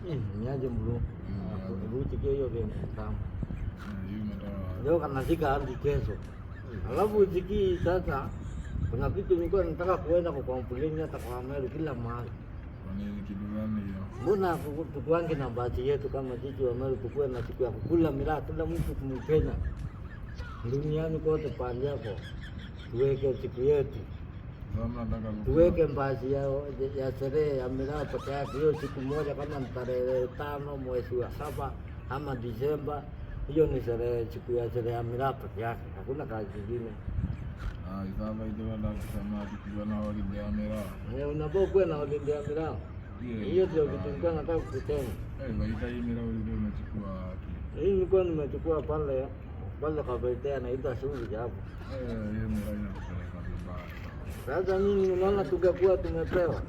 Niaje bro. Butikio hiyo game tamu. Leo kanafika hadi kesho. Alafu ziki sasa kuna vitu nilikuwa nataka kuenda kwa complain hata kwa Meru kila mahali. Kwa nini kitu gani hiyo? Mbona tukuange na bahati yetu kama sisi wa Meru tukue na siku ya kukula miraa, kila mtu kumpenda. Duniani kote pande yako. Tuweke siku yetu. Tuweke mbasi ya sherehe ya miraa peke yake hiyo siku moja, kama ni tarehe 5 mwezi wa 7 ama Disemba. Hiyo ni siku ya sherehe ya miraa peke yake, hakuna kazi nyingine. Sasa ndio ndio kusema tukiwa na holiday ya miraa. Unapokuwa na holiday ya miraa. Hiyo ndio kitu nilikuwa nataka kusema. Maisha hii miraa ulikuwa unachukua wapi? Hii nilikuwa nimechukua pale kwa Betea naita shughuli hapo. Hiyo miraa inapeleka vibaya. Sasa mimi unaona tungekuwa tumepewa.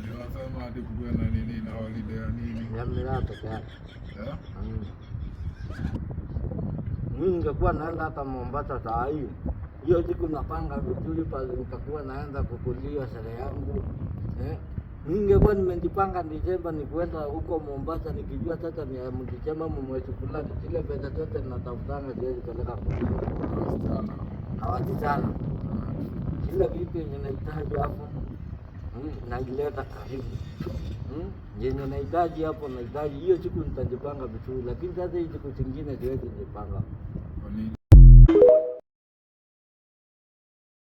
Niwasema hadi kuwe na nini na holiday ya nini? Ya miraa peke yake. Mimi ningekuwa naenda hata Mombasa saa hii. Hiyo siku napanga vizuri pale nitakuwa naenda kukulia sherehe yangu. Ningekuwa nimejipanga Disemba ni kwenda huko Mombasa, nikijua sasa ni Disemba mwezi fulani, zile pesa zote ninatafutana siwezi kupeleka kwa hawajitana. Kila kitu yenye nahitaji hapo naileta karibu. Yenye nahitaji hapo nahitaji hiyo siku nitajipanga vizuri, lakini sasa hii siku zingine siwezi kujipanga.